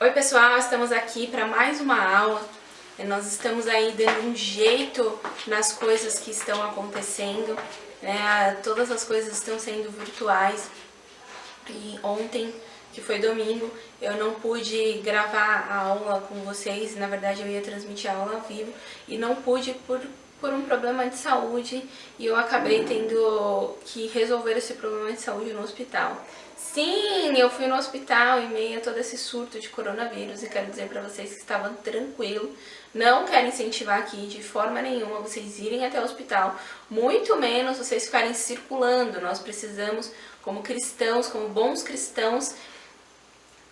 Oi pessoal, estamos aqui para mais uma aula. Nós estamos aí dando um jeito nas coisas que estão acontecendo, né? Todas as coisas estão sendo virtuais. E ontem, que foi domingo, eu não pude gravar a aula com vocês. Na verdade, eu ia transmitir a aula ao vivo e não pude por um problema de saúde, e eu acabei tendo que resolver esse problema de saúde no hospital. Sim, eu fui no hospital em meio a todo esse surto de coronavírus e quero dizer para vocês que estava tranquilo. Não quero incentivar aqui de forma nenhuma vocês irem até o hospital, muito menos vocês ficarem circulando. Nós precisamos, como cristãos, como bons cristãos,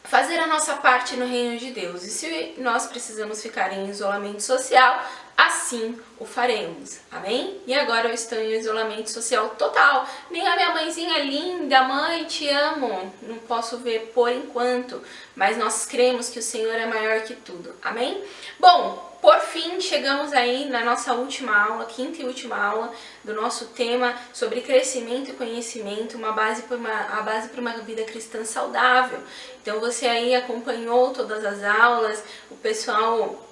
fazer a nossa parte no reino de Deus. E se nós precisamos ficar em isolamento social, assim o faremos. Amém? E agora eu estou em isolamento social total. Nem a minha mãezinha linda, mãe, te amo, não posso ver por enquanto. Mas nós cremos que o Senhor é maior que tudo. Amém? Bom, por fim, chegamos aí na nossa última aula, quinta e última aula do nosso tema sobre crescimento e conhecimento, a base para uma vida cristã saudável. Então você aí acompanhou todas as aulas, o pessoal,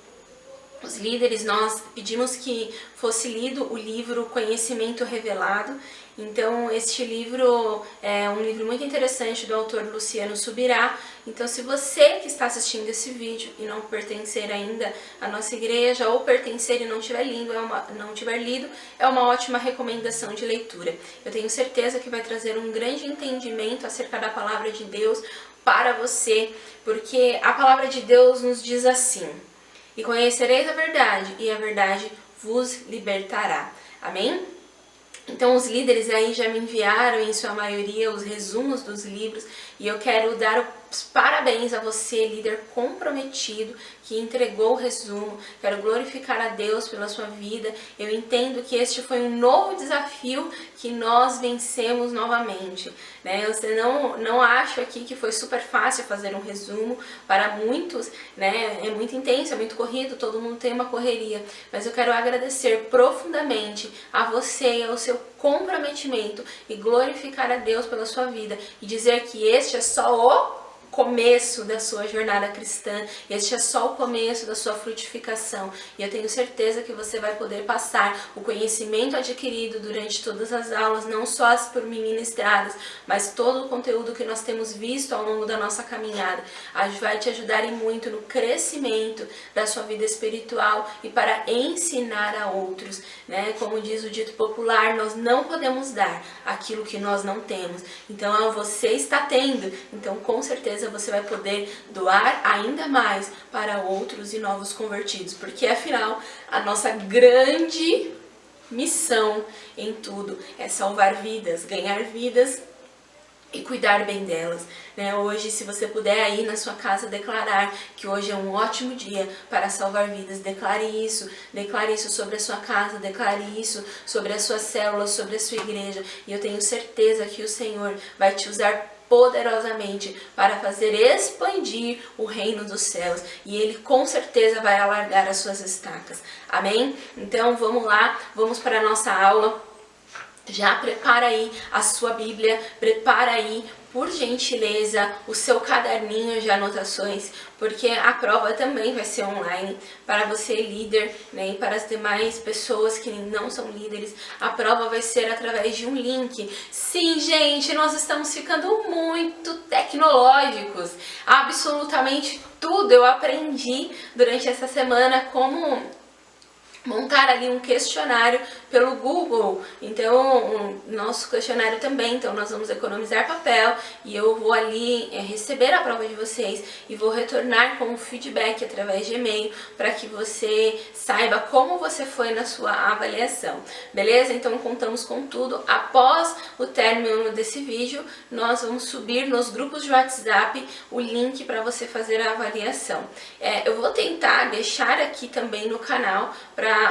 os líderes, nós pedimos que fosse lido o livro Conhecimento Revelado. Então este livro é um livro muito interessante do autor Luciano Subirá. Então se você que está assistindo esse vídeo e não pertencer ainda à nossa igreja, ou pertencer e não tiver lido, é uma ótima recomendação de leitura. Eu tenho certeza que vai trazer um grande entendimento acerca da palavra de Deus para você, porque a palavra de Deus nos diz assim: e conhecereis a verdade, e a verdade vos libertará. Amém? Então os líderes aí já me enviaram, em sua maioria, os resumos dos livros, e eu quero dar os parabéns a você, líder comprometido, que entregou o resumo. Quero glorificar a Deus pela sua vida. Eu entendo que este foi um novo desafio que nós vencemos novamente, né? Eu não acho aqui que foi super fácil fazer um resumo. Para muitos, né, é muito intenso, é muito corrido, todo mundo tem uma correria. Mas eu quero agradecer profundamente a você e ao seu comprometimento e glorificar a Deus pela sua vida e dizer que este é só o começo da sua jornada cristã, este é só o começo da sua frutificação, e eu tenho certeza que você vai poder passar o conhecimento adquirido durante todas as aulas, não só as por mim ministradas, mas todo o conteúdo que nós temos visto ao longo da nossa caminhada, vai te ajudar e muito no crescimento da sua vida espiritual e para ensinar a outros, né? Como diz o dito popular, nós não podemos dar aquilo que nós não temos. Então você está tendo, então com certeza você vai poder doar ainda mais para outros e novos convertidos, porque afinal a nossa grande missão em tudo é salvar vidas, ganhar vidas e cuidar bem delas, né? Hoje, se você puder aí na sua casa declarar que hoje é um ótimo dia para salvar vidas, declare isso sobre a sua casa, declare isso sobre as suas células, sobre a sua igreja, e eu tenho certeza que o Senhor vai te usar poderosamente para fazer expandir o reino dos céus, e Ele com certeza vai alargar as suas estacas. Amém? Então vamos lá, vamos para a nossa aula. Já prepara aí a sua Bíblia, prepara aí, por gentileza, o seu caderninho de anotações, porque a prova também vai ser online para você, líder, né, e para as demais pessoas que não são líderes. A prova vai ser através de um link. Sim, gente, nós estamos ficando muito tecnológicos. Absolutamente tudo eu aprendi durante essa semana, como montar ali um questionário pelo Google. Então, o nosso questionário também, então nós vamos economizar papel, e eu vou ali receber a prova de vocês e vou retornar com um feedback através de e-mail para que você saiba como você foi na sua avaliação, beleza? Então contamos com tudo. Após o término desse vídeo, nós vamos subir nos grupos de WhatsApp o link para você fazer a avaliação. Eu vou tentar deixar aqui também no canal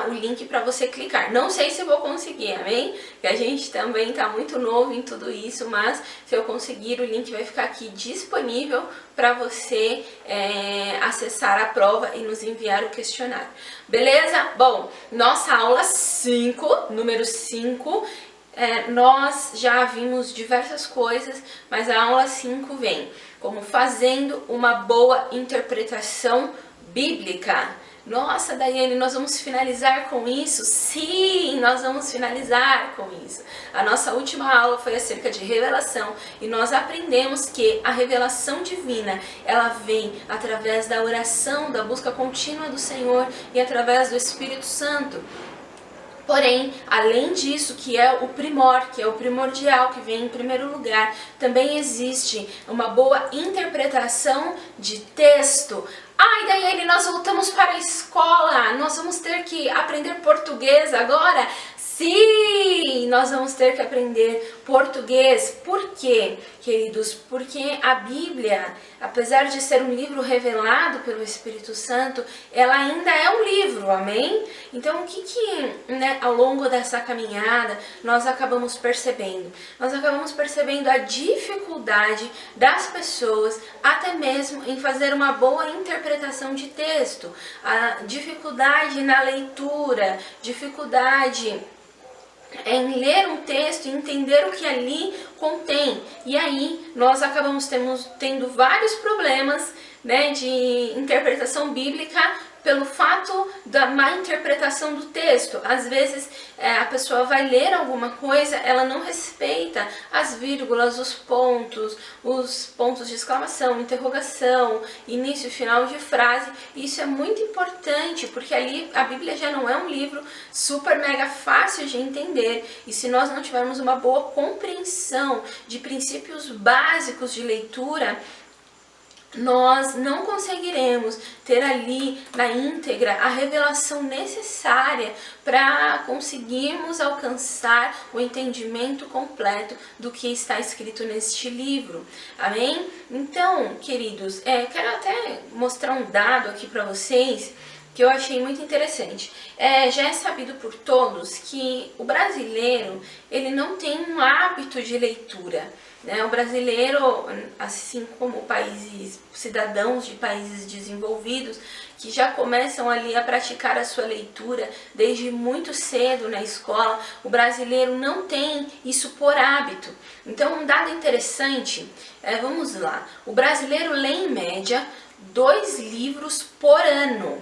o link para você clicar. Não sei se eu vou conseguir, amém? Que a gente também está muito novo em tudo isso, mas se eu conseguir, o link vai ficar aqui disponível para você acessar a prova e nos enviar o questionário. Beleza? Bom, nossa aula 5, número 5, nós já vimos diversas coisas, mas a aula 5 vem como fazendo uma boa interpretação bíblica. Nossa, Daiane, nós vamos finalizar com isso? Sim, nós vamos finalizar com isso. A nossa última aula foi acerca de revelação e nós aprendemos que a revelação divina, ela vem através da oração, da busca contínua do Senhor e através do Espírito Santo. Porém, além disso, que é o primor, que é o primordial, que vem em primeiro lugar, também existe uma boa interpretação de texto. Ai, Daiane, nós voltamos para a escola, nós vamos ter que aprender português agora? Sim, nós vamos ter que aprender português. Por quê, queridos? Porque a Bíblia, apesar de ser um livro revelado pelo Espírito Santo, ela ainda é um livro, amém? Então, o que ao longo dessa caminhada, nós acabamos percebendo? Nós acabamos percebendo a dificuldade das pessoas, até mesmo em fazer uma boa interpretação de texto, a dificuldade na leitura, dificuldade em ler um texto e entender o que ali contém. E aí nós acabamos tendo vários problemas, né, de interpretação bíblica pelo fato da má interpretação do texto. Às vezes a pessoa vai ler alguma coisa, ela não respeita as vírgulas, os pontos de exclamação, interrogação, início e final de frase. Isso é muito importante, porque ali a Bíblia já não é um livro super mega fácil de entender. E se nós não tivermos uma boa compreensão de princípios básicos de leitura, nós não conseguiremos ter ali na íntegra a revelação necessária para conseguirmos alcançar o entendimento completo do que está escrito neste livro. Amém? Então, queridos, quero até mostrar um dado aqui para vocês que eu achei muito interessante. Já é sabido por todos que o brasileiro, ele não tem um hábito de leitura. O brasileiro, assim como cidadãos de países desenvolvidos, que já começam ali a praticar a sua leitura desde muito cedo na escola, o brasileiro não tem isso por hábito. Então, um dado interessante, vamos lá, o brasileiro lê em média 2 livros por ano.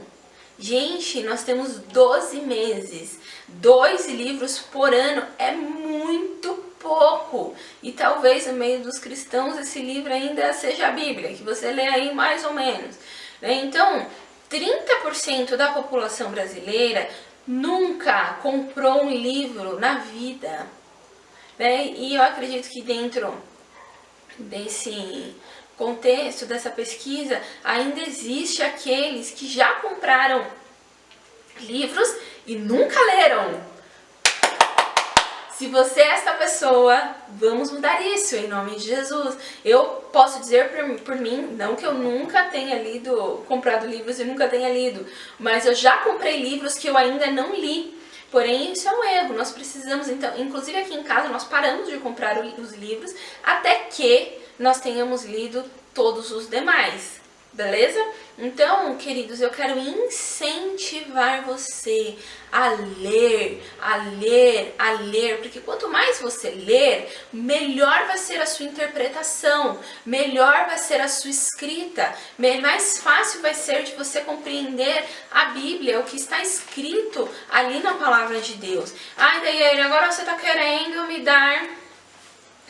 Gente, nós temos 12 meses, 2 livros por ano é muito pouco. E talvez no meio dos cristãos esse livro ainda seja a Bíblia, que você lê aí mais ou menos. Então, 30% da população brasileira nunca comprou um livro na vida. E eu acredito que dentro desse contexto, dessa pesquisa, ainda existe aqueles que já compraram livros e nunca leram. Se você é esta pessoa, vamos mudar isso em nome de Jesus. Eu posso dizer por mim, não que eu nunca tenha comprado livros e nunca tenha lido, mas eu já comprei livros que eu ainda não li. Porém, isso é um erro. Nós precisamos, então, inclusive aqui em casa, nós paramos de comprar os livros até que nós tenhamos lido todos os demais. Beleza? Então, queridos, eu quero incentivar você a ler, porque quanto mais você ler, melhor vai ser a sua interpretação, melhor vai ser a sua escrita, mais fácil vai ser de você compreender a Bíblia, o que está escrito ali na palavra de Deus. Ai, Daiane, agora você está querendo me dar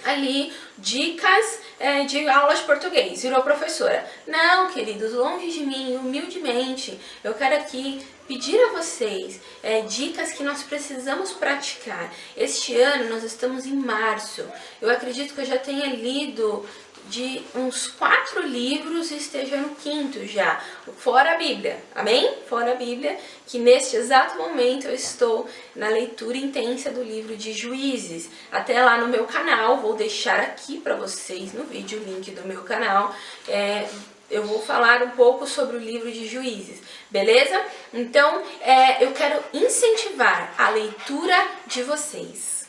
ali dicas de aulas de português, virou professora. Não, queridos, longe de mim, humildemente, eu quero aqui pedir a vocês dicas que nós precisamos praticar. Este ano nós estamos em março, eu acredito que eu já tenha lido de uns 4 livros e esteja no 5º já, fora a Bíblia, amém? Fora a Bíblia, que neste exato momento eu estou na leitura intensa do livro de Juízes. Até lá no meu canal, vou deixar aqui para vocês no vídeo o link do meu canal, eu vou falar um pouco sobre o livro de Juízes, beleza? Então, eu quero incentivar a leitura de vocês.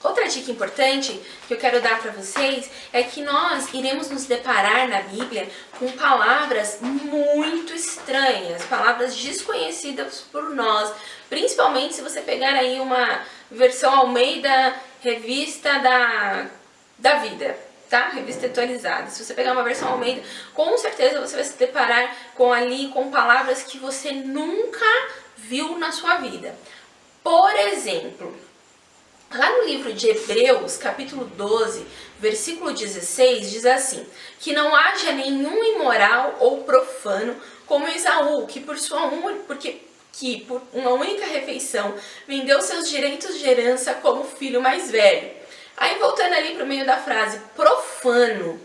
Outra dica importante que eu quero dar para vocês é que nós iremos nos deparar na Bíblia com palavras muito estranhas, palavras desconhecidas por nós, principalmente se você pegar aí uma versão Almeida, revista da vida, tá? Revista atualizada. Se você pegar uma versão Almeida, com certeza você vai se deparar com palavras que você nunca viu na sua vida. Por exemplo, lá no livro de Hebreus, capítulo 12, versículo 16, diz assim: que não haja nenhum imoral ou profano como Esaú, que por uma única refeição vendeu seus direitos de herança como filho mais velho. Aí voltando ali para o meio da frase, profano.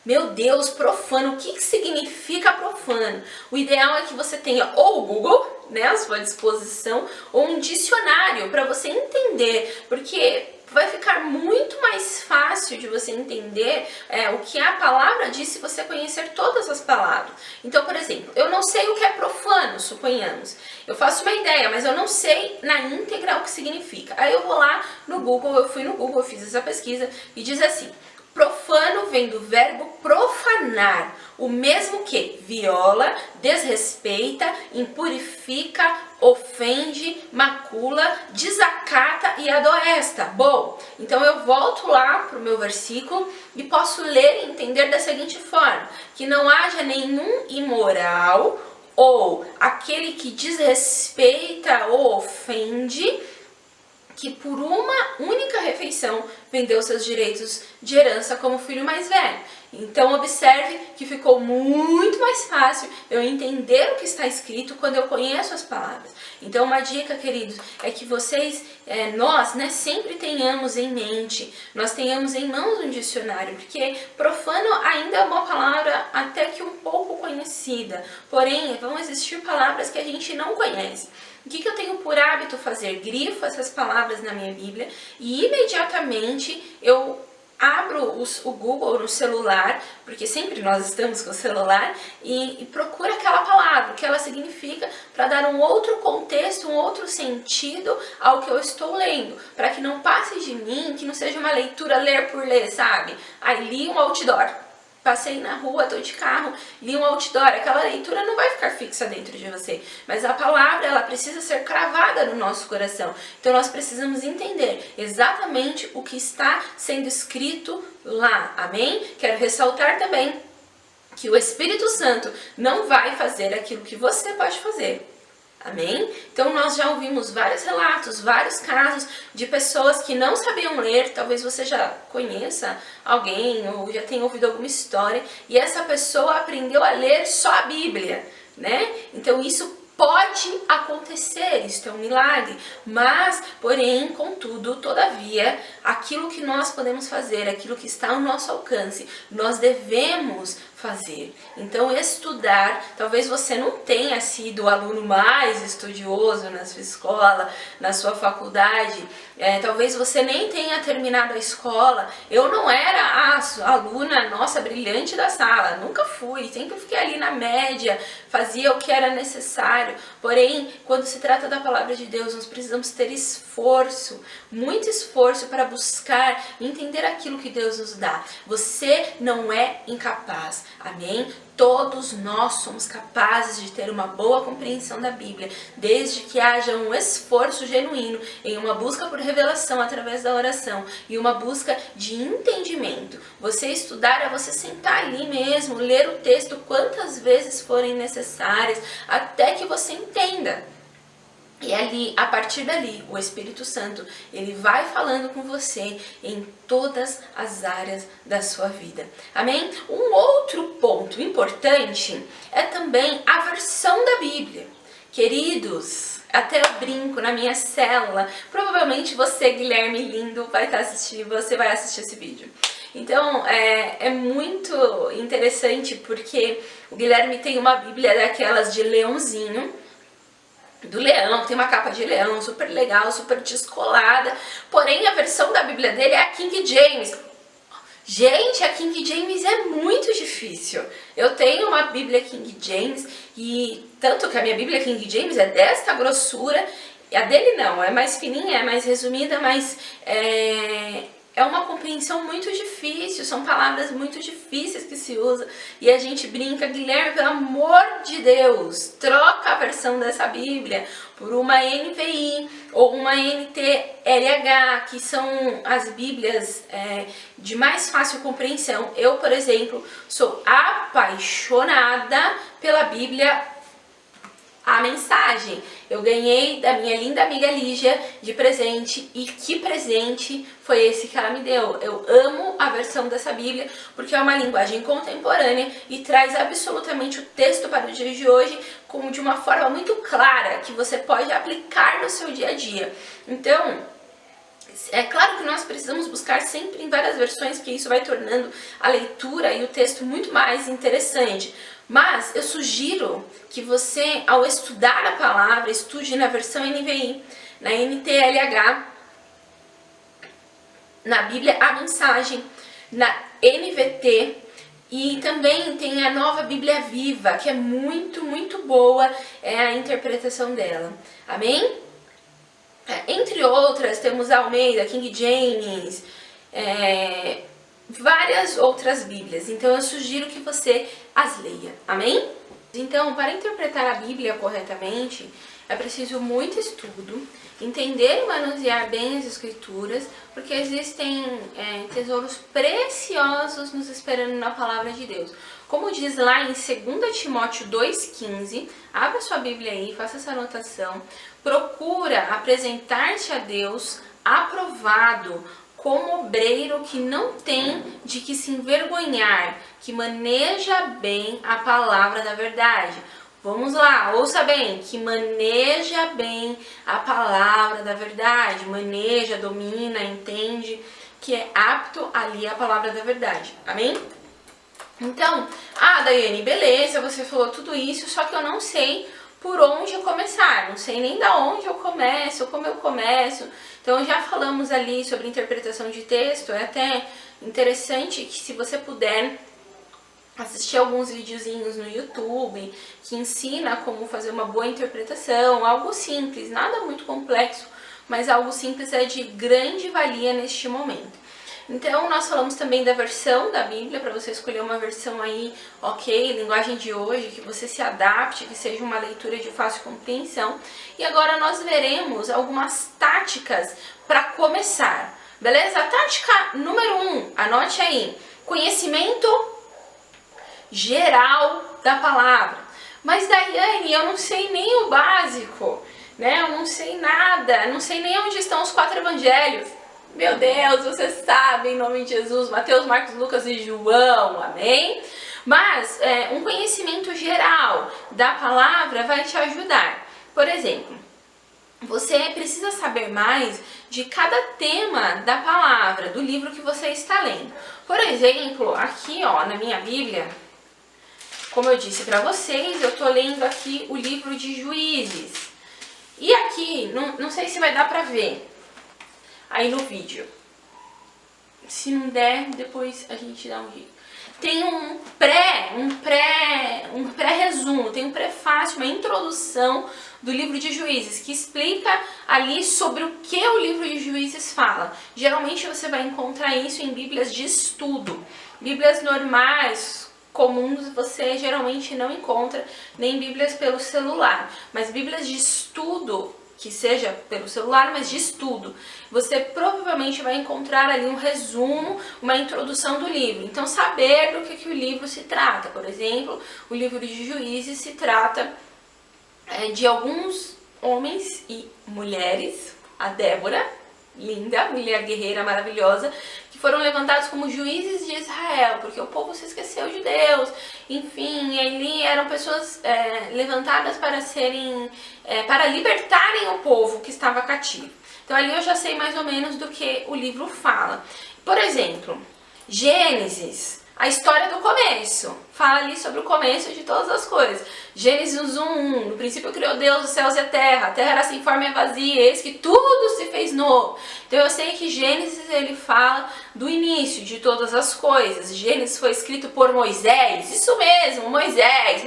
Meu Deus, profano, o que significa profano? O ideal é que você tenha ou o Google, né, à sua disposição, ou um dicionário para você entender, porque vai ficar muito mais fácil de você entender o que a palavra diz se você conhecer todas as palavras. Então, por exemplo, eu não sei o que é profano, suponhamos. Eu faço uma ideia, mas eu não sei na íntegra o que significa. Aí eu vou lá no Google, eu fui no Google, eu fiz essa pesquisa e diz assim: profano vem do verbo profanar, o mesmo que viola, desrespeita, impurifica, ofende, macula, desacata e adoesta. Bom, então eu volto lá para o meu versículo e posso ler e entender da seguinte forma: que não haja nenhum imoral ou aquele que desrespeita ou ofende, que por uma única refeição vendeu seus direitos de herança como filho mais velho. Então observe que ficou muito mais fácil eu entender o que está escrito quando eu conheço as palavras. Então uma dica, queridos, é que nós sempre tenhamos em mente, nós tenhamos em mãos um dicionário, porque profano ainda é uma palavra até que um pouco conhecida, porém vão existir palavras que a gente não conhece. O que eu tenho por hábito fazer? Grifo essas palavras na minha Bíblia e imediatamente eu abro o Google no celular, porque sempre nós estamos com o celular, e procuro aquela palavra, o que ela significa, para dar um outro contexto, um outro sentido ao que eu estou lendo, para que não passe de mim, que não seja uma leitura ler por ler, sabe? Aí li um outdoor. Passei na rua, estou de carro, li um outdoor, aquela leitura não vai ficar fixa dentro de você, mas a palavra, ela precisa ser cravada no nosso coração. Então nós precisamos entender exatamente o que está sendo escrito lá, amém? Quero ressaltar também que o Espírito Santo não vai fazer aquilo que você pode fazer. Amém? Então nós já ouvimos vários relatos, vários casos de pessoas que não sabiam ler, talvez você já conheça alguém ou já tenha ouvido alguma história, e essa pessoa aprendeu a ler só a Bíblia, né? Então isso pode acontecer, isso é um milagre, mas, porém, contudo, todavia, aquilo que nós podemos fazer, aquilo que está ao nosso alcance, nós devemos fazer. Então, estudar, talvez você não tenha sido o aluno mais estudioso na sua escola, na sua faculdade, talvez você nem tenha terminado a escola. Eu não era a aluna, nossa, brilhante da sala, nunca fui, sempre fiquei ali na média, fazia o que era necessário. Porém, quando se trata da palavra de Deus, nós precisamos ter esforço, muito esforço para buscar entender aquilo que Deus nos dá. Você não é incapaz, amém? Todos nós somos capazes de ter uma boa compreensão da Bíblia, desde que haja um esforço genuíno em uma busca por revelação através da oração e uma busca de entendimento. Você estudar é você sentar ali mesmo, ler o texto quantas vezes forem necessárias, até que você entenda. E ali, a partir dali, o Espírito Santo, ele vai falando com você em todas as áreas da sua vida. Amém? Um outro ponto importante é também a versão da Bíblia. Queridos, até eu brinco na minha célula, provavelmente você, Guilherme lindo, você vai assistir esse vídeo. Então, é muito interessante porque o Guilherme tem uma Bíblia daquelas de leãozinho, do leão, tem uma capa de leão, super legal, super descolada, porém a versão da Bíblia dele é a King James. Gente, a King James é muito difícil. Eu tenho uma Bíblia King James, e tanto que a minha Bíblia King James é desta grossura, A dele não, é mais fininha, é mais resumida, mas é uma compreensão muito difícil, são palavras muito difíceis que se usa e a gente brinca, Guilherme, pelo amor de Deus, troca a versão dessa Bíblia por uma NVI ou uma NTLH, que são as Bíblias de mais fácil compreensão. Eu, por exemplo, sou apaixonada pela Bíblia A Mensagem. Eu ganhei da minha linda amiga Lígia de presente, e que presente foi esse que ela me deu. Eu amo a versão dessa Bíblia porque é uma linguagem contemporânea e traz absolutamente o texto para o dia de hoje de uma forma muito clara, que você pode aplicar no seu dia a dia. Então, é claro que nós precisamos buscar sempre em várias versões, porque isso vai tornando a leitura e o texto muito mais interessante. Mas eu sugiro que você, ao estudar a palavra, estude na versão NVI, na NTLH, na Bíblia A Mensagem, na NVT, e também tem a Nova Bíblia Viva, que é muito, muito boa a interpretação dela. Amém? Entre outras, temos a Almeida, King James, várias outras Bíblias. Então eu sugiro que você as leia. Amém? Então, para interpretar a Bíblia corretamente, é preciso muito estudo, entender e manusear bem as Escrituras, porque existem tesouros preciosos nos esperando na Palavra de Deus. Como diz lá em 2 Timóteo 2,15, abra sua Bíblia aí, faça essa anotação, procura apresentar-te a Deus aprovado, como obreiro que não tem de que se envergonhar, que maneja bem a palavra da verdade. Vamos lá, ouça bem, que maneja bem a palavra da verdade, maneja, domina, entende, que é apto ali a palavra da verdade. Amém? Então, Daiane, beleza, você falou tudo isso, só que eu não sei por onde começar, não sei nem da onde eu começo, como eu começo. Então já falamos ali sobre interpretação de texto, é até interessante que se você puder assistir alguns videozinhos no YouTube que ensina como fazer uma boa interpretação, algo simples, nada muito complexo, mas algo simples é de grande valia neste momento. Então, nós falamos também da versão da Bíblia, para você escolher uma versão aí, ok, linguagem de hoje, que você se adapte, que seja uma leitura de fácil compreensão. E agora nós veremos algumas táticas para começar, beleza? Tática número 1, anote aí, conhecimento geral da palavra. Mas, Daiane, eu não sei nem o básico, né? Eu não sei nada, não sei nem onde estão os 4 evangelhos. Meu Deus, você sabe, em nome de Jesus, Mateus, Marcos, Lucas e João, amém? Mas um conhecimento geral da palavra vai te ajudar. Por exemplo, você precisa saber mais de cada tema da palavra, do livro que você está lendo. Por exemplo, aqui na minha Bíblia, como eu disse para vocês, eu estou lendo aqui o livro de Juízes. E aqui, não sei se vai dar para ver aí no vídeo. Se não der, depois a gente dá um jeito. Tem um pré-resumo, tem um prefácio, uma introdução do livro de Juízes, que explica ali sobre o que o livro de Juízes fala. Geralmente você vai encontrar isso em bíblias de estudo. Bíblias normais, comuns, você geralmente não encontra, nem bíblias pelo celular. Mas bíblias de estudo, que seja pelo celular, mas de estudo, você provavelmente vai encontrar ali um resumo, uma introdução do livro. Então, saber do que o livro se trata. Por exemplo, o livro de Juízes se trata de alguns homens e mulheres, a Débora, linda, mulher guerreira maravilhosa, que foram levantados como juízes de Israel, porque o povo se esqueceu de Deus, enfim, ali eram pessoas levantadas para serem, para libertarem o povo que estava cativo. Então ali eu já sei mais ou menos do que o livro fala. Por exemplo, Gênesis, a história do começo, fala ali sobre o começo de todas as coisas. Gênesis 1:1, no princípio criou Deus os céus e a terra era sem forma e vazia, eis que tudo se fez novo. Então eu sei que Gênesis ele fala do início de todas as coisas. Gênesis foi escrito por Moisés, isso mesmo, Moisés,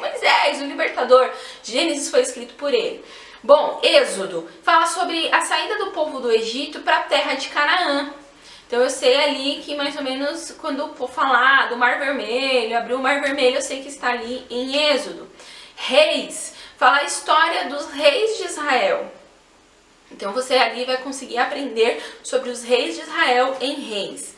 o libertador. Gênesis foi escrito por ele. Bom, Êxodo fala sobre a saída do povo do Egito para a terra de Canaã. Então eu sei ali que mais ou menos quando for falar do Mar Vermelho, abrir o Mar Vermelho, eu sei que está ali em Êxodo. Reis, fala a história dos reis de Israel. Então você ali vai conseguir aprender sobre os reis de Israel em Reis.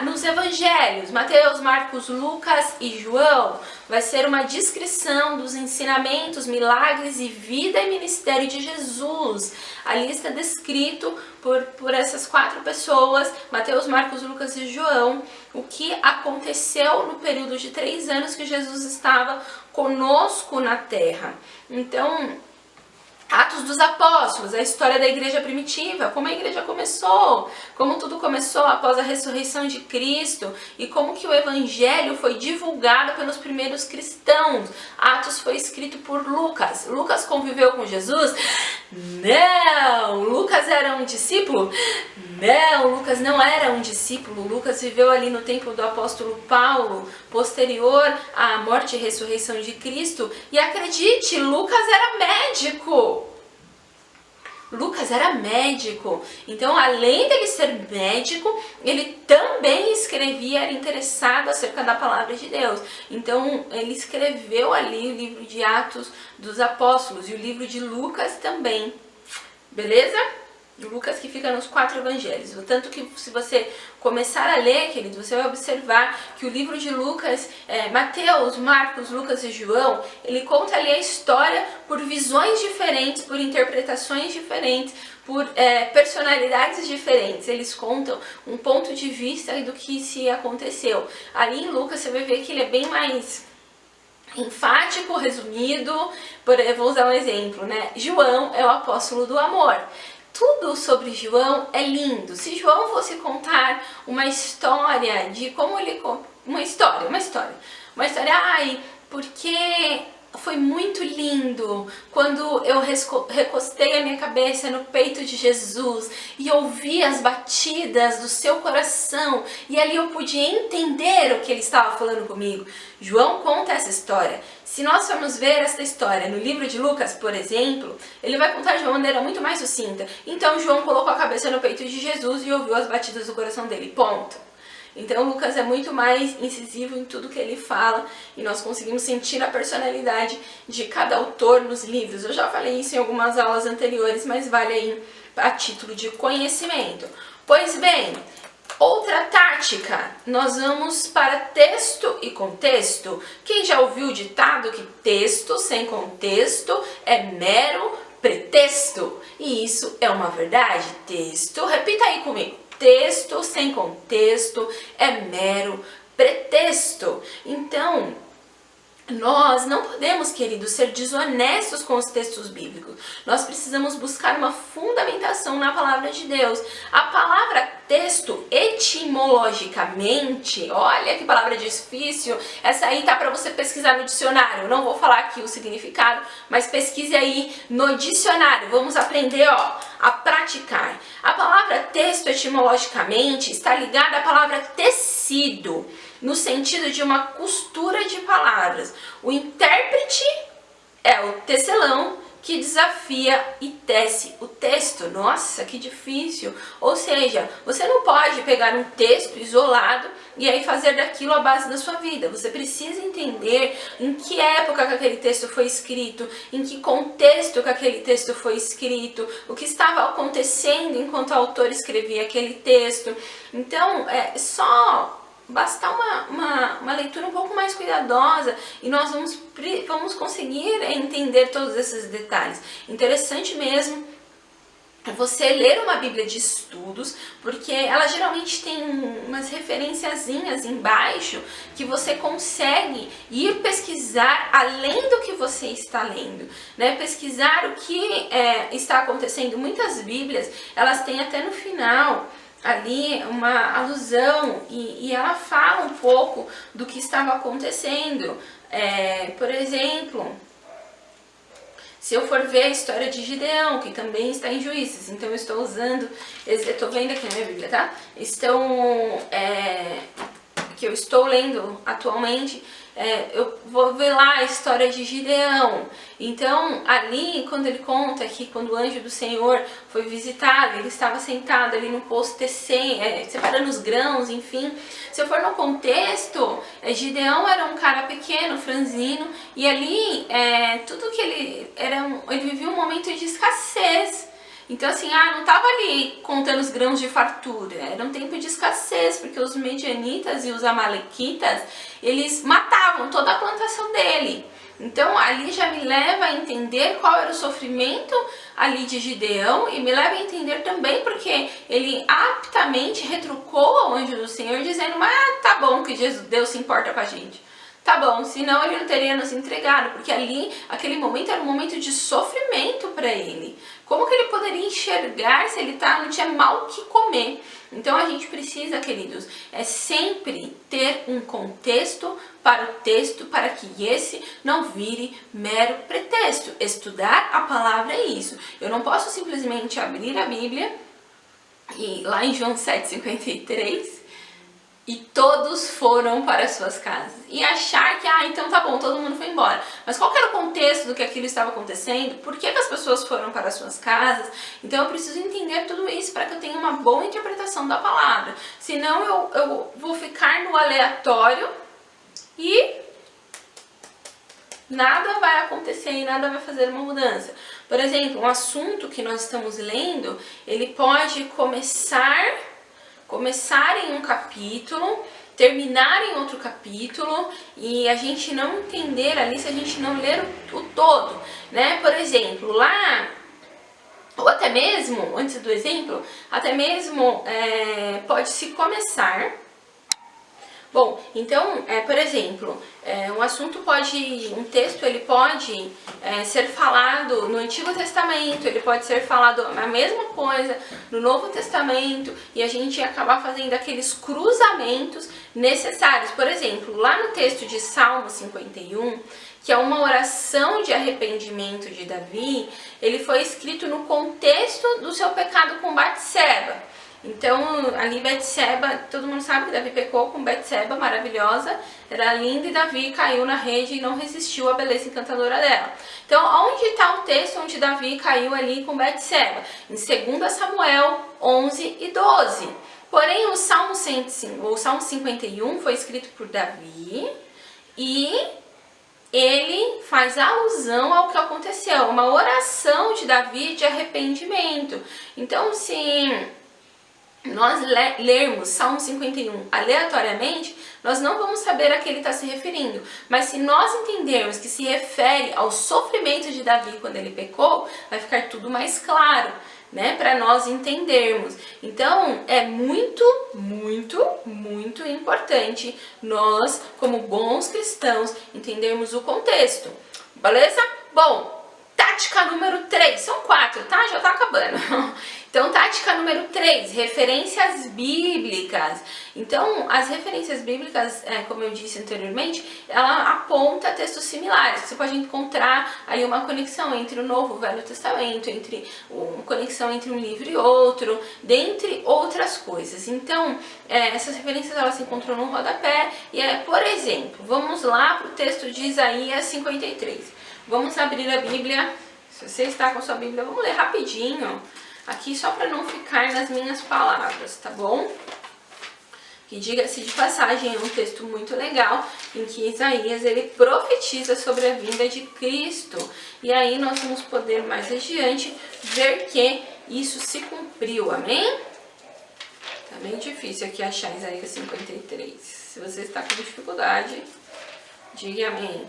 Nos evangelhos, Mateus, Marcos, Lucas e João, vai ser uma descrição dos ensinamentos, milagres e vida e ministério de Jesus. Ali está descrito por essas 4 pessoas, Mateus, Marcos, Lucas e João, o que aconteceu no período de 3 anos que Jesus estava conosco na terra. Então, Atos dos Apóstolos, a história da igreja primitiva, como a igreja começou, como tudo começou após a ressurreição de Cristo e como que o evangelho foi divulgado pelos primeiros cristãos. Atos foi escrito por Lucas. Lucas conviveu com Jesus? Não! Lucas era um discípulo? Não, Lucas não era um discípulo. Lucas viveu ali no tempo do apóstolo Paulo, posterior à morte e ressurreição de Cristo. E acredite, Lucas era médico. Lucas era médico. Então, além dele ser médico, ele também escrevia, era interessado acerca da palavra de Deus. Então, ele escreveu ali o livro de Atos dos Apóstolos e o livro de Lucas também. Beleza? Lucas que fica nos 4 evangelhos. Tanto que se você começar a ler, querido, você vai observar que o livro de Lucas, Mateus, Marcos, Lucas e João, ele conta ali a história por visões diferentes, por interpretações diferentes, por personalidades diferentes. Eles contam um ponto de vista do que se aconteceu. Ali em Lucas você vai ver que ele é bem mais enfático, resumido. Vou usar um exemplo, né? João é o apóstolo do amor. Tudo sobre João é lindo. Se João fosse contar uma história de como ele... Uma história, ai, porque foi muito lindo quando eu recostei a minha cabeça no peito de Jesus e ouvi as batidas do seu coração e ali eu podia entender o que ele estava falando comigo. João conta essa história. Se nós formos ver essa história no livro de Lucas, por exemplo, ele vai contar de uma maneira muito mais sucinta. Então João colocou a cabeça no peito de Jesus e ouviu as batidas do coração dele. Ponto. Então Lucas é muito mais incisivo em tudo que ele fala e nós conseguimos sentir a personalidade de cada autor nos livros. Eu já falei isso em algumas aulas anteriores, mas vale aí a título de conhecimento. Pois bem, outra tática, nós vamos para texto e contexto. Quem já ouviu o ditado que texto sem contexto é mero pretexto? E isso é uma verdade. Texto, repita aí comigo. Texto sem contexto é mero pretexto. Então, nós não podemos, queridos, ser desonestos com os textos bíblicos. Nós precisamos buscar uma fundamentação na palavra de Deus. A palavra texto, etimologicamente, olha que palavra difícil. Essa aí tá para você pesquisar no dicionário. Eu não vou falar aqui o significado, mas pesquise aí no dicionário. Vamos aprender, a praticar. A palavra texto, etimologicamente, está ligada à palavra tecido, no sentido de uma costura de palavras. O intérprete é o tecelão que desafia e tece o texto. Nossa, que difícil! Ou seja, você não pode pegar um texto isolado e aí fazer daquilo a base da sua vida. Você precisa entender em que época que aquele texto foi escrito, em que contexto que aquele texto foi escrito, o que estava acontecendo enquanto o autor escrevia aquele texto. Então, basta uma leitura um pouco mais cuidadosa e nós vamos conseguir entender todos esses detalhes. Interessante mesmo você ler uma Bíblia de estudos, porque ela geralmente tem umas referenciazinhas embaixo que você consegue ir pesquisar além do que você está lendo, né? Pesquisar o que está acontecendo. Muitas Bíblias, elas têm até no final ali uma alusão e ela fala um pouco do que estava acontecendo. Por exemplo, se eu for ver a história de Gideão, que também está em Juízes, então eu estou usando, eu estou vendo aqui na minha Bíblia, tá? Que eu estou lendo atualmente, eu vou ver lá a história de Gideão. Então, ali, quando ele conta que quando o anjo do Senhor foi visitado, ele estava sentado ali no poço separando os grãos, enfim. Se eu for no contexto, Gideão era um cara pequeno, franzino, e ali, tudo que ele vivia um momento de escassez. Então assim, não estava ali contando os grãos de fartura, era um tempo de escassez, porque os medianitas e os amalequitas, eles matavam toda a plantação dele. Então ali já me leva a entender qual era o sofrimento ali de Gideão e me leva a entender também porque ele aptamente retrucou ao anjo do Senhor dizendo, mas tá bom que Deus se importa com a gente. Tá bom, senão ele não teria nos entregado, porque ali, aquele momento era um momento de sofrimento para ele. Como que ele poderia enxergar se ele não tinha mal o que comer? Então a gente precisa, queridos, sempre ter um contexto para o texto, para que esse não vire mero pretexto. Estudar a palavra é isso. Eu não posso simplesmente abrir a Bíblia e lá em João 7,53... e todos foram para suas casas. E achar que, então tá bom, todo mundo foi embora. Mas qual que era o contexto do que aquilo estava acontecendo? Por que as pessoas foram para suas casas? Então eu preciso entender tudo isso para que eu tenha uma boa interpretação da palavra. Senão eu vou ficar no aleatório e nada vai acontecer e nada vai fazer uma mudança. Por exemplo, um assunto que nós estamos lendo, ele pode começar em um capítulo, terminar em outro capítulo e a gente não entender ali se a gente não ler o todo, né? Por exemplo, lá, ou até mesmo, antes do exemplo, até mesmo pode-se começar. Bom, então, por exemplo, um texto ele pode ser falado no Antigo Testamento, ele pode ser falado a mesma coisa no Novo Testamento e a gente acabar fazendo aqueles cruzamentos necessários. Por exemplo, lá no texto de Salmo 51, que é uma oração de arrependimento de Davi, ele foi escrito no contexto do seu pecado com Batseba. Então, ali Betseba, todo mundo sabe que Davi pecou com Betseba, maravilhosa, era linda e Davi caiu na rede e não resistiu à beleza encantadora dela. Então, onde está o texto onde Davi caiu ali com Betseba? Em 2 Samuel 11 e 12. Porém, o Salmo 51 foi escrito por Davi e ele faz alusão ao que aconteceu, uma oração de Davi de arrependimento. Então, se nós lermos Salmo 51 aleatoriamente, nós não vamos saber a que ele está se referindo. Mas se nós entendermos que se refere ao sofrimento de Davi quando ele pecou, vai ficar tudo mais claro, né, para nós entendermos. Então, é muito, muito, muito importante nós, como bons cristãos, entendermos o contexto. Beleza? Bom, tática número 3, são 4, tá? Já tá acabando. Então, tática número 3, referências bíblicas. Então, as referências bíblicas, como eu disse anteriormente, ela aponta textos similares. Você pode encontrar aí uma conexão entre o Novo e o Velho Testamento, uma conexão entre um livro e outro, dentre outras coisas. Então, essas referências elas se encontram no rodapé. E, por exemplo, vamos lá para o texto de Isaías 53. Vamos abrir a Bíblia. Se você está com a sua Bíblia, vamos ler rapidinho. Aqui só para não ficar nas minhas palavras, tá bom? Que diga-se de passagem, é um texto muito legal, em que Isaías ele profetiza sobre a vinda de Cristo. E aí nós vamos poder mais adiante ver que isso se cumpriu, amém? Tá meio difícil aqui achar Isaías 53. Se você está com dificuldade, diga amém.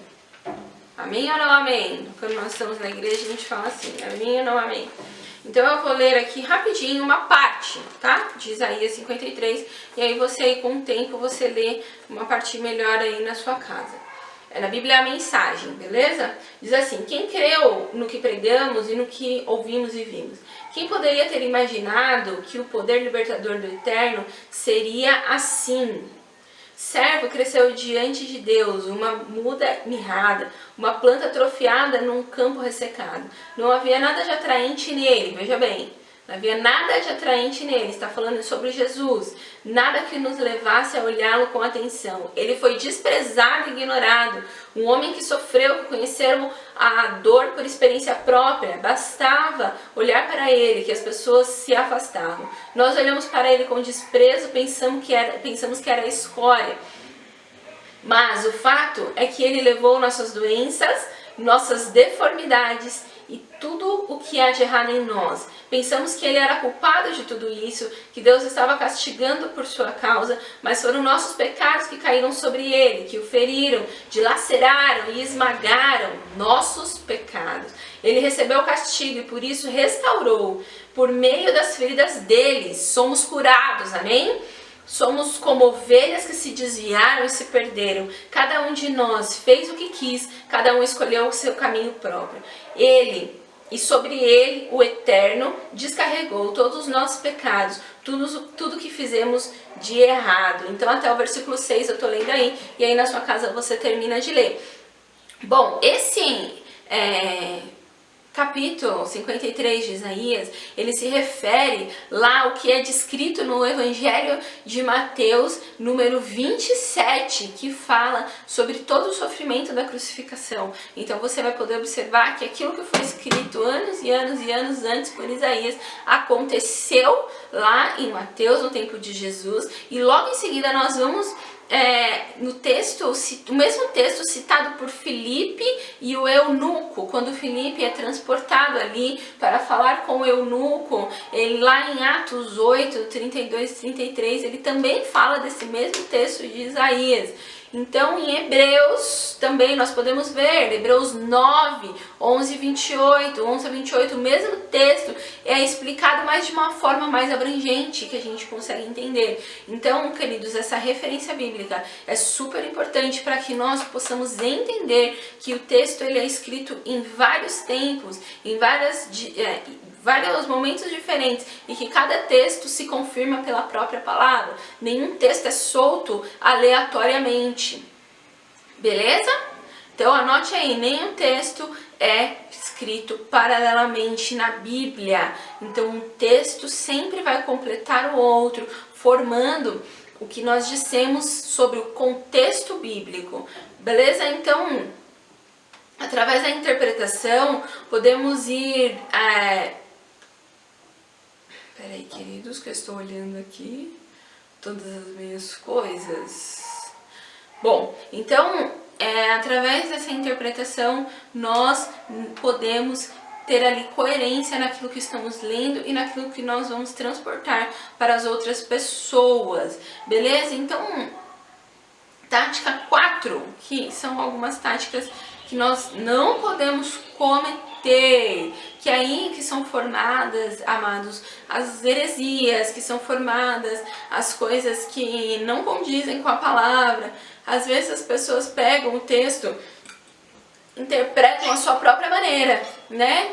Amém ou não amém? Quando nós estamos na igreja a gente fala assim, amém ou não amém? Então eu vou ler aqui rapidinho uma parte, tá? De Isaías 53, e aí você, com o tempo, você lê uma parte melhor aí na sua casa. Na Bíblia é a mensagem, beleza? Diz assim, quem creu no que pregamos e no que ouvimos e vimos? Quem poderia ter imaginado que o poder libertador do Eterno seria assim? Servo cresceu diante de Deus, uma muda mirrada, uma planta atrofiada num campo ressecado. Não havia nada de atraente nele, veja bem. Não havia nada de atraente nele, está falando sobre Jesus. Nada que nos levasse a olhá-lo com atenção. Ele foi desprezado e ignorado. Um homem que sofreu, que conheceram a dor por experiência própria. Bastava olhar para ele, que as pessoas se afastavam. Nós olhamos para ele com desprezo, pensamos que era escória. Mas o fato é que ele levou nossas doenças, nossas deformidades e tudo o que há de errado em nós. Pensamos que ele era culpado de tudo isso, que Deus estava castigando por sua causa, mas foram nossos pecados que caíram sobre ele, que o feriram, dilaceraram e esmagaram nossos pecados. Ele recebeu o castigo e por isso restaurou. Por meio das feridas dele, somos curados, amém? Somos como ovelhas que se desviaram e se perderam. Cada um de nós fez o que quis, cada um escolheu o seu caminho próprio. Ele, e sobre ele, o Eterno, descarregou todos os nossos pecados, tudo que fizemos de errado. Então até o versículo 6 eu estou lendo aí, e aí na sua casa você termina de ler. Bom, esse capítulo 53 de Isaías, ele se refere lá ao que é descrito no Evangelho de Mateus, número 27, que fala sobre todo o sofrimento da crucificação. Então você vai poder observar que aquilo que foi escrito anos e anos e anos antes por Isaías aconteceu lá em Mateus, no tempo de Jesus, e logo em seguida nós vamos no texto, o mesmo texto citado por Filipe e o eunuco, quando Filipe é transportado ali para falar com o eunuco, ele lá em Atos 8, 32 e 33, ele também fala desse mesmo texto de Isaías. Então em Hebreus também nós podemos ver, Hebreus 9, 11 a 28, o mesmo texto é explicado mais de uma forma mais abrangente que a gente consegue entender. Então, queridos, essa referência bíblica é super importante para que nós possamos entender que o texto ele é escrito em vários tempos, em vários momentos diferentes e que cada texto se confirma pela própria palavra. Nenhum texto é solto aleatoriamente. Beleza? Então anote aí, nenhum texto é escrito paralelamente na Bíblia. Então um texto sempre vai completar o outro, formando o que nós dissemos sobre o contexto bíblico. Beleza? Então, através da interpretação, podemos ir... Peraí, queridos, que eu estou olhando aqui todas as minhas coisas. Bom, então, através dessa interpretação, nós podemos ter ali coerência naquilo que estamos lendo e naquilo que nós vamos transportar para as outras pessoas. Beleza? Então, tática 4, que são algumas táticas que nós não podemos cometer, que aí que são formadas, amados, as heresias, que são formadas as coisas que não condizem com a palavra. Às vezes as pessoas pegam o texto, interpretam a sua própria maneira, né?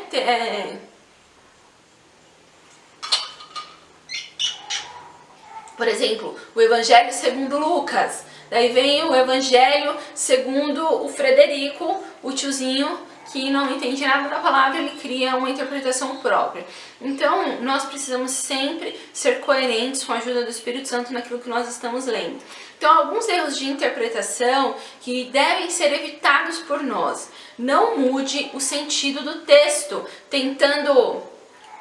Por exemplo, o Evangelho segundo Lucas. Daí vem o Evangelho segundo o Frederico, o tiozinho que não entende nada da palavra, ele cria uma interpretação própria. Então, nós precisamos sempre ser coerentes com a ajuda do Espírito Santo naquilo que nós estamos lendo. Então, alguns erros de interpretação que devem ser evitados por nós. Não mude o sentido do texto, tentando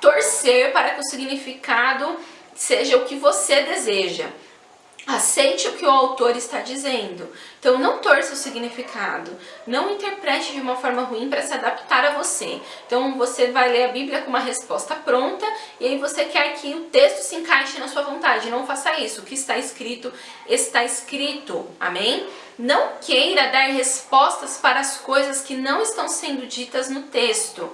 torcer para que o significado seja o que você deseja. Aceite o que o autor está dizendo. Então não torça o significado. Não interprete de uma forma ruim para se adaptar a você. Então você vai ler a Bíblia com uma resposta pronta e aí você quer que o texto se encaixe na sua vontade. Não faça isso. O que está escrito, está escrito. Amém? Não queira dar respostas para as coisas que não estão sendo ditas no texto,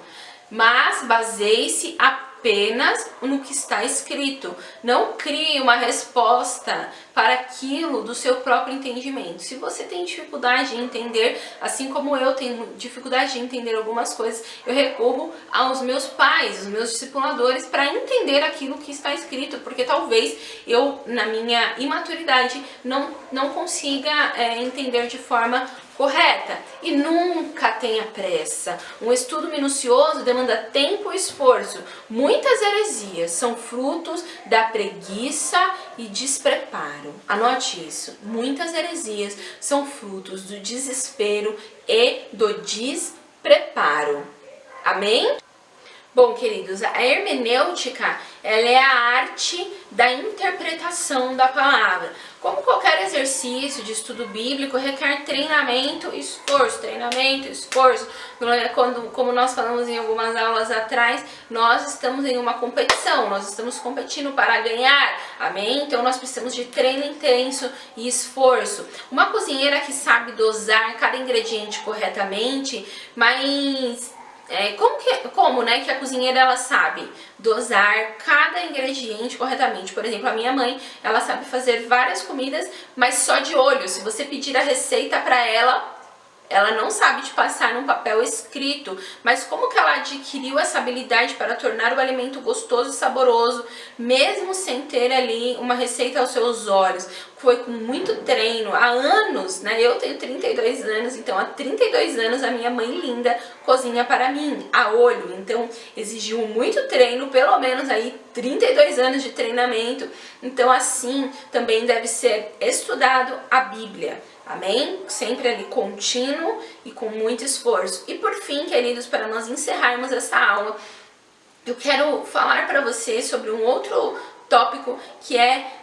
mas baseie-se apenas no que está escrito. Não crie uma resposta para aquilo do seu próprio entendimento. Se você tem dificuldade em entender, assim como eu tenho dificuldade de entender algumas coisas, eu recorro aos meus pais, os meus discipuladores, para entender aquilo que está escrito, porque talvez eu, na minha imaturidade, não consiga entender de forma correta e nunca tenha pressa. Um estudo minucioso demanda tempo e esforço. Muitas heresias são frutos da preguiça e despreparo. Anote isso. Muitas heresias são frutos do desespero e do despreparo. Amém? Bom, queridos, a hermenêutica, ela é a arte da interpretação da palavra. Como qualquer exercício de estudo bíblico, requer treinamento e esforço. Treinamento, esforço. Como nós falamos em algumas aulas atrás, nós estamos em uma competição, nós estamos competindo para ganhar, amém? Então nós precisamos de treino intenso e esforço. Uma cozinheira que sabe dosar cada ingrediente corretamente, mas... Como que a cozinheira ela sabe dosar cada ingrediente corretamente? Por exemplo, a minha mãe, ela sabe fazer várias comidas, mas só de olho. Se você pedir a receita para ela não sabe te passar num papel escrito, mas como que ela adquiriu essa habilidade para tornar o alimento gostoso e saboroso, mesmo sem ter ali uma receita aos seus olhos? Foi com muito treino, há anos, né? Eu tenho 32 anos, então há 32 anos a minha mãe linda cozinha para mim, a olho. Então exigiu muito treino, pelo menos aí 32 anos de treinamento. Então assim também deve ser estudado a Bíblia. Amém? Sempre ali contínuo e com muito esforço. E por fim, queridos, para nós encerrarmos essa aula, eu quero falar para vocês sobre um outro tópico que é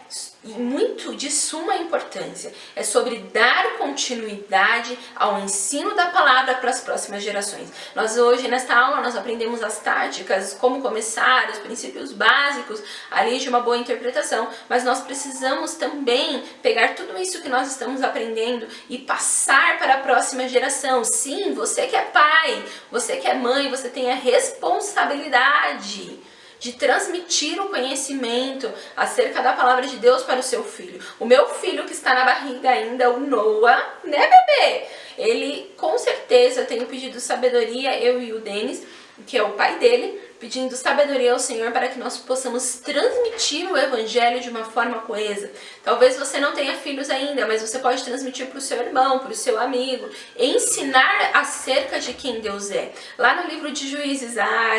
muito de suma importância. É sobre dar continuidade ao ensino da palavra para as próximas gerações. Nós hoje, nesta aula, nós aprendemos as táticas, como começar, os princípios básicos ali de uma boa interpretação, mas nós precisamos também pegar tudo isso que nós estamos aprendendo e passar para a próxima geração. Sim, você que é pai, você que é mãe, você tem a responsabilidade de transmitir o conhecimento acerca da palavra de Deus para o seu filho. O meu filho que está na barriga ainda, o Noah, né, bebê? Ele, com certeza, eu tenho pedido sabedoria, eu e o Denis, que é o pai dele, pedindo sabedoria ao Senhor para que nós possamos transmitir o Evangelho de uma forma coesa. Talvez você não tenha filhos ainda, mas você pode transmitir para o seu irmão, para o seu amigo, ensinar acerca de quem Deus é. Lá no livro de Juízes,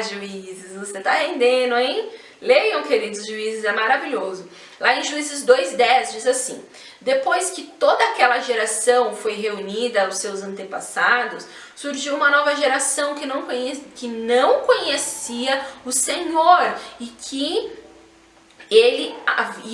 Juízes, você está rendendo, hein? Leiam, queridos Juízes, é maravilhoso. Lá em Juízes 2:10 diz assim: depois que toda aquela geração foi reunida aos seus antepassados, surgiu uma nova geração que não conhecia o Senhor e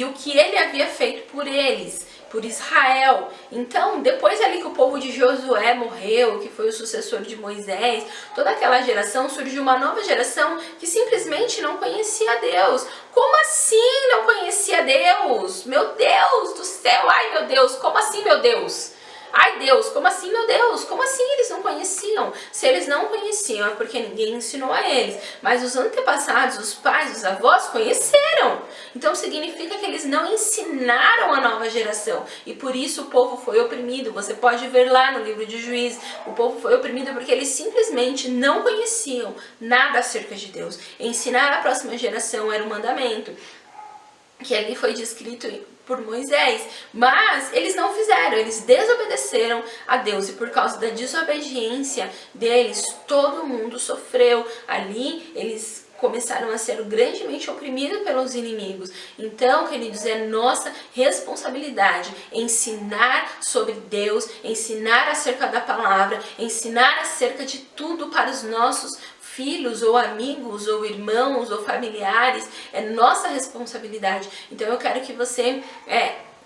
o que ele havia feito por eles, por Israel. Então, depois ali que o povo de Josué morreu, que foi o sucessor de Moisés, toda aquela geração, surgiu uma nova geração que simplesmente não conhecia Deus. Como assim não conhecia Deus? Meu Deus do céu, ai meu Deus, como assim meu Deus? Ai Deus, como assim meu Deus? Como assim eles não conheciam? Se eles não conheciam é porque ninguém ensinou a eles. Mas os antepassados, os pais, os avós conheceram. Então significa que eles não ensinaram a nova geração. E por isso o povo foi oprimido. Você pode ver lá no livro de Juízes. O povo foi oprimido porque eles simplesmente não conheciam nada acerca de Deus. Ensinar a próxima geração era um mandamento que ali foi descrito por Moisés, mas eles não fizeram, eles desobedeceram a Deus e por causa da desobediência deles, todo mundo sofreu. Ali eles começaram a ser grandemente oprimidos pelos inimigos. Então, queridos, é nossa responsabilidade ensinar sobre Deus, ensinar acerca da palavra, ensinar acerca de tudo para os nossos filhos, ou amigos, ou irmãos, ou familiares. É nossa responsabilidade. Então eu quero que você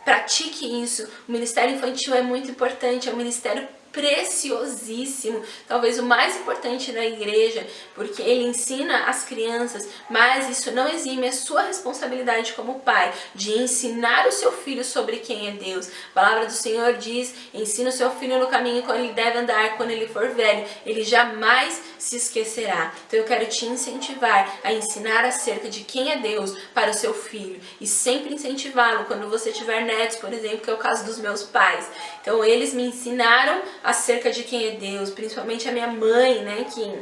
pratique isso. O ministério infantil é muito importante, é um ministério preciosíssimo, talvez o mais importante da igreja, porque ele ensina as crianças, mas isso não exime a sua responsabilidade como pai, de ensinar o seu filho sobre quem é Deus. A palavra do Senhor diz: ensina o seu filho no caminho quando ele deve andar, quando ele for velho, ele jamais se esquecerá. Então eu quero te incentivar a ensinar acerca de quem é Deus para o seu filho, e sempre incentivá-lo quando você tiver netos, por exemplo, que é o caso dos meus pais. Então eles me ensinaram acerca de quem é Deus, principalmente a minha mãe, né, que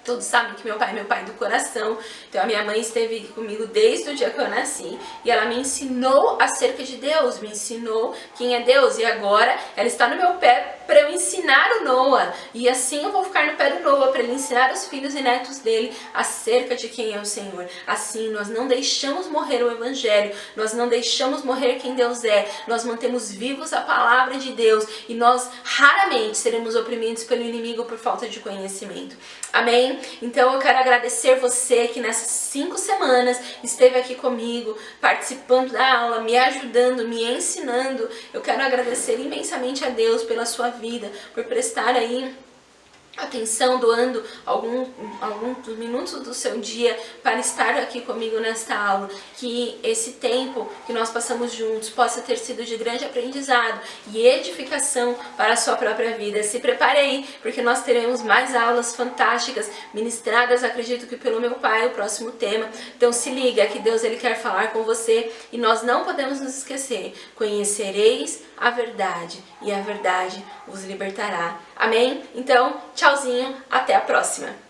Todos sabem que meu pai é meu pai do coração, então a minha mãe esteve comigo desde o dia que eu nasci e ela me ensinou acerca de Deus, me ensinou quem é Deus, e agora ela está no meu pé para eu ensinar o Noah, e assim eu vou ficar no pé do Noah para ele ensinar os filhos e netos dele acerca de quem é o Senhor. Assim nós não deixamos morrer o Evangelho, nós não deixamos morrer quem Deus é, nós mantemos vivos a palavra de Deus e nós raramente seremos oprimidos pelo inimigo por falta de conhecimento. Amém? Então eu quero agradecer você que nessas 5 semanas esteve aqui comigo, participando da aula, me ajudando, me ensinando. Eu quero agradecer imensamente a Deus pela sua vida, por prestar aí atenção, doando alguns minutos do seu dia para estar aqui comigo nesta aula, que esse tempo que nós passamos juntos possa ter sido de grande aprendizado e edificação para a sua própria vida. Se prepare aí, porque nós teremos mais aulas fantásticas ministradas, acredito que pelo meu pai, o próximo tema. Então se liga que Deus ele quer falar com você e nós não podemos nos esquecer: conhecereis a verdade e a verdade vos libertará. Amém? Então, tchauzinho, até a próxima!